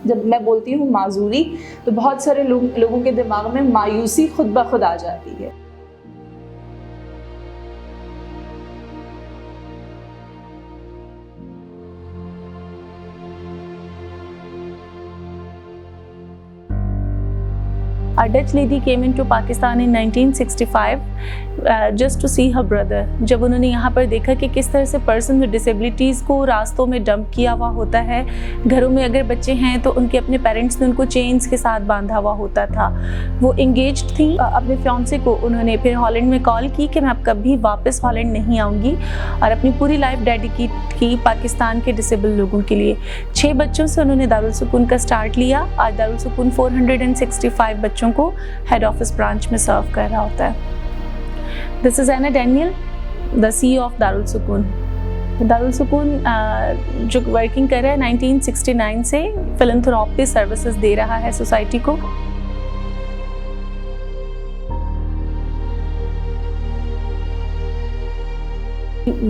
जब मैं बोलती हूँ माजूरी, तो बहुत सारे लोगों के दिमाग में मायूसी खुद ब खुद आ जाती है। A Dutch lady came into Pakistan in 1965 just to see her brother. जब उन्होंने यहाँ पर देखा कि किस तरह से पर्सन विद डिसेबिलिटीज़ को रास्तों में डंप किया हुआ होता है, घरों में अगर बच्चे हैं तो उनके अपने पेरेंट्स ने उनको चेन्स के साथ बांधा हुआ होता था। वो इंगेज्ड थी, अपने फियांसे को उन्होंने फिर हॉलैंड में कॉल की कि मैं अब कभी वापस हॉलैंड नहीं आऊँगी, और अपनी पूरी लाइफ डेडिकेट की पाकिस्तान के डिसेबल लोगों के लिए। 6 बच्चों से उन्होंने दारुल सुकून का स्टार्ट लिया। आज दारुल सुकून 465 बच्चों को हेड ऑफिस ब्रांच में सर्व कर रहा होता है। This is Anna Daniel, the CEO of Darul Sukoon. Darul सुकून जो वर्किंग कर रहा है 1969 से फिलैंथ्रोपी सर्विसेज दे रहा है सोसाइटी को।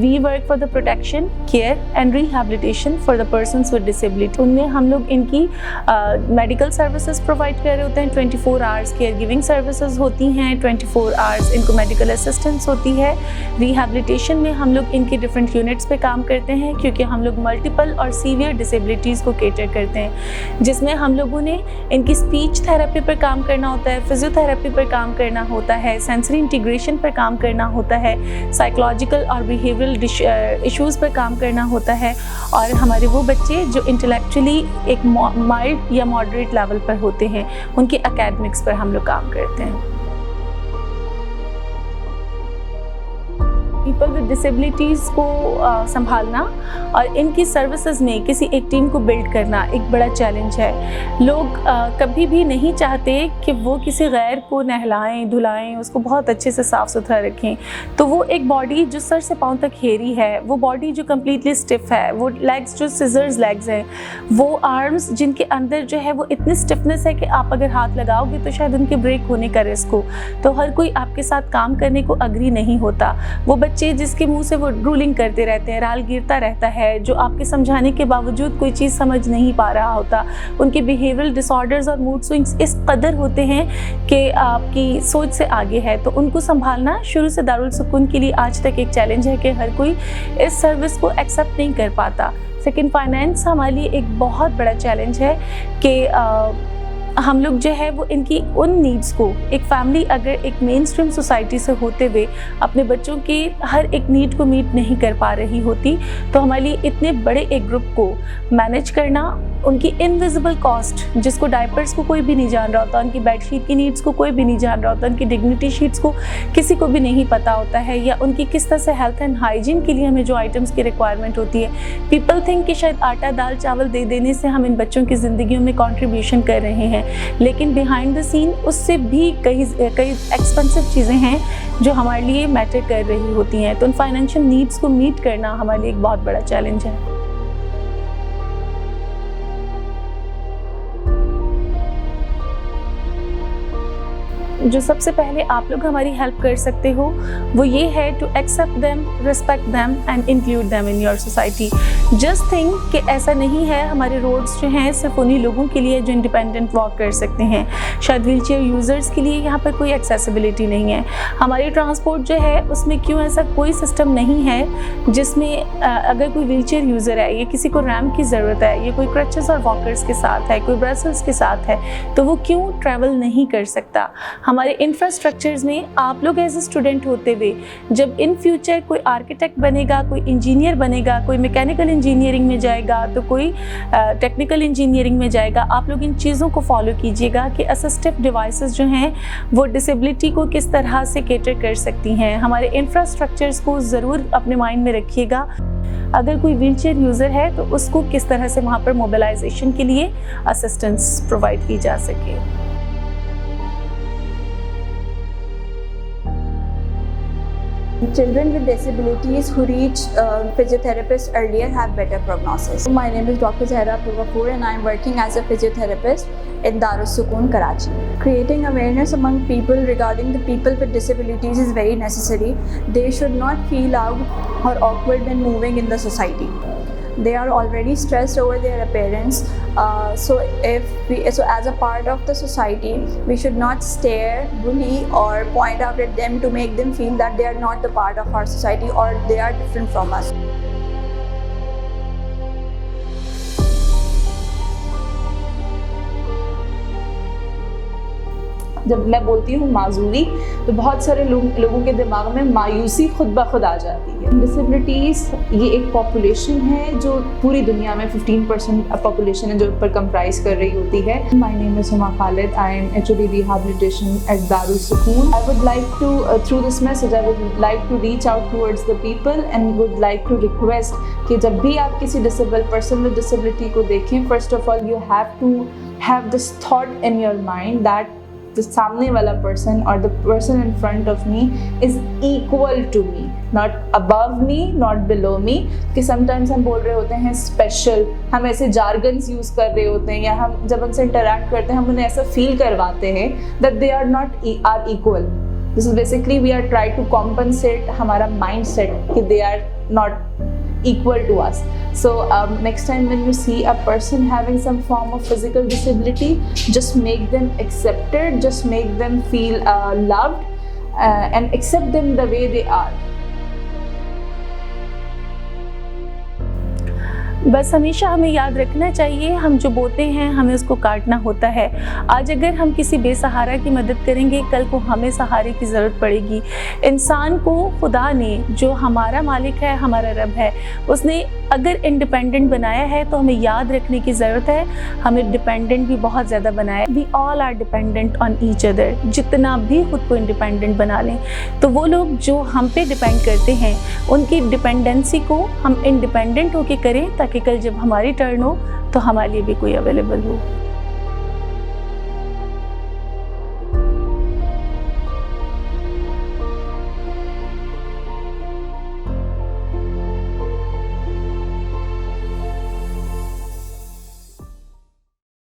We work for the protection, care and rehabilitation for the persons with disability. उनमें हम लोग इनकी मेडिकल सर्विसेज प्रोवाइड कर रहे होते हैं। 24 आवर्स केयर गिविंग सर्विसेज होती हैं, 24 आवर्स इनको मेडिकल असिस्टेंस होती है। रिहैबिलिटेशन में हम लोग इनकी डिफरेंट यूनिट्स पे काम करते हैं, क्योंकि हम लोग मल्टीपल और सीवियर डिसेबिलिटीज़ को केटर करते हैं, जिसमें हम लोगों ने इनकी स्पीच थेरेपी पर काम करना होता है, फिजियोथेरेपी पर काम करना होता है, सेंसरी इंटीग्रेशन पर काम करना होता है, साइकोलॉजिकल और बिहेवियरल इश्यूज़ पर काम करना होता है। और हमारे वो बच्चे जो इंटेलेक्चुअली एक माइल्ड या मॉडरेट लेवल पर होते हैं, उनके एकेडमिक्स पर हम लोग काम करते हैं। पीपल विद डिसेबिलिटीज़ को संभालना और इनकी सर्विसेज में किसी एक टीम को बिल्ड करना एक बड़ा चैलेंज है। लोग कभी भी नहीं चाहते कि वो किसी गैर को नहलाएं धुलाएं, उसको बहुत अच्छे से साफ़ सुथरा रखें। तो वो एक बॉडी जो सर से पाँव तक हेरी है, वो बॉडी जो कम्प्लीटली स्टिफ है, वो लेग्स जो सिजर्स लेग्स हैं, वो आर्म्स जिनके अंदर जो है वो इतनी स्टिफनेस है कि आप अगर हाथ लगाओगे तो शायद उनके ब्रेक होने का रिस्क हो। तो हर कोई आपके साथ काम करने को अग्री नहीं होता। वो बच्चे जिसके मुंह से वो ड्रूलिंग करते रहते हैं, राल गिरता रहता है, जो आपके समझाने के बावजूद कोई चीज़ समझ नहीं पा रहा होता। उनके बिहेवियरल डिसऑर्डर्स और मूड स्विंग्स इस कदर होते हैं कि आपकी सोच से आगे है। तो उनको संभालना शुरू से दारुल सुकून के लिए आज तक एक चैलेंज है कि हर कोई इस सर्विस को एक्सेप्ट नहीं कर पाता। सेकेंड, फाइनेंस हमारे लिए एक बहुत बड़ा चैलेंज है कि हम लोग जो है वो इनकी उन नीड्स को, एक फैमिली अगर एक मेन स्ट्रीम सोसाइटी से होते हुए अपने बच्चों की हर एक नीड को मीट नहीं कर पा रही होती, तो हमारे लिए इतने बड़े एक ग्रुप को मैनेज करना, उनकी इनविजिबल कॉस्ट जिसको डायपर्स को कोई भी नहीं जान रहा होता, उनकी बेडशीट की नीड्स को कोई भी नहीं जान रहा होता, उनकी डिग्निटी शीट्स को किसी को भी नहीं पता होता है, या उनकी किस तरह से हेल्थ एंड हाइजीन के लिए हमें जो आइटम्स की रिक्वायरमेंट होती है। पीपल थिंक कि शायद आटा दाल चावल दे देने से हम इन बच्चों की ज़िंदगियों में कॉन्ट्रीब्यूशन कर रहे हैं, लेकिन बिहाइंड द सीन उससे भी कई एक्सपेंसिव चीज़ें हैं जो हमारे लिए मैटर कर रही होती हैं। तो उन फाइनेंशियल नीड्स को मीट करना हमारे लिए एक बहुत बड़ा चैलेंज है। जो सबसे पहले आप लोग हमारी हेल्प कर सकते हो वो ये है to accept them, respect them and include them in your society. Just think कि ऐसा नहीं है हमारे रोड्स जो हैं सिर्फ उन्हीं लोगों के लिए जो इंडिपेंडेंट वॉक कर सकते हैं। शायद व्हीलचेयर यूज़र्स के लिए यहाँ पर कोई एक्सेसिबिलिटी नहीं है। हमारी ट्रांसपोर्ट जो है उसमें क्यों ऐसा कोई सिस्टम नहीं है जिसमें अगर कोई व्हीलचेयर यूज़र है या किसी को रैम्प की ज़रूरत है या कोई क्रचेस और वॉकर्स के साथ है, कोई ब्रेसल्स के साथ है, तो वो क्यों ट्रैवल नहीं कर सकता। हमारे इंफ्रास्ट्रक्चर्स में आप लोग एज ए स्टूडेंट होते हुए जब इन फ्यूचर कोई आर्किटेक्ट बनेगा, कोई इंजीनियर बनेगा, कोई मैकेनिकल इंजीनियरिंग में जाएगा, तो कोई टेक्निकल इंजीनियरिंग में जाएगा, आप लोग इन चीज़ों को फॉलो कीजिएगा कि असिस्टिव डिवाइसेस जो हैं वो डिसेबिलिटी को किस तरह से केटर कर सकती हैं। हमारे इंफ्रास्ट्रक्चर्स को ज़रूर अपने माइंड में रखिएगा। अगर कोई व्हीलचेयर यूज़र है तो उसको किस तरह से वहाँ पर मोबिलाइजेशन के लिए असिस्टेंस प्रोवाइड की जा सके। Children with disabilities who reach physiotherapists earlier have better prognosis. My name is Dr. Zahra Abdul and I am working as a physiotherapist in Darus Sukoon, Karachi. Creating awareness among people regarding the people with disabilities is very necessary. They should not feel out or awkward when moving in the society. they are already stressed over their appearance. So as a part of the society, we should not stare, bully, or point out at them to make them feel that they are not the part of our society or they are different from us. जब मैं बोलती हूँ माजूरी तो बहुत सारे लोगों के दिमाग में मायूसी खुद ब खुद आ जाती है। डिसेबिलिटीज़ ये एक पॉपुलेशन है जो पूरी दुनिया में 15% पॉपुलेशन है जो ऊपर कंप्राइज कर रही होती है। My name is Huma Khalid, I am HOD rehabilitation at Darul Sukoon. I would like to through this message I would like to reach out towards the people and would like to request कि जब भी आप किसी डिसेबल पर्सन विद डिसेबिलिटी को देखें, first of all you have to have this thought in your mind that the सामने वाला person or the person in front of me is equal to me, not above me, not below me। कि sometimes हम बोल रहे होते हैं special, हम ऐसे jargons use कर रहे होते हैं या हम जब उनसे interact करते हैं हम उन्हें ऐसा feel करवाते हैं that they are not are equal। This is basically we are trying to compensate हमारा mindset कि they are not equal to us। So next time when you see a person having some form of physical disability, just make them accepted, just make them feel loved and accept them the way they are। बस हमेशा हमें याद रखना चाहिए, हम जो बोते हैं हमें उसको काटना होता है। आज अगर हम किसी बेसहारा की मदद करेंगे, कल को हमें सहारे की ज़रूरत पड़ेगी। इंसान को खुदा ने, जो हमारा मालिक है, हमारा रब है, उसने अगर इंडिपेंडेंट बनाया है तो हमें याद रखने की ज़रूरत है हमें डिपेंडेंट भी बहुत ज़्यादा बनाया। We all are dependent on each other. जितना भी खुद को इंडिपेंडेंट बना लें तो वो लोग जो हम पे डिपेंड करते हैं उनकी डिपेंडेंसी को हम इंडिपेंडेंट होके करें ताकि कल जब हमारी टर्न हो तो हमारे लिए भी कोई अवेलेबल हो।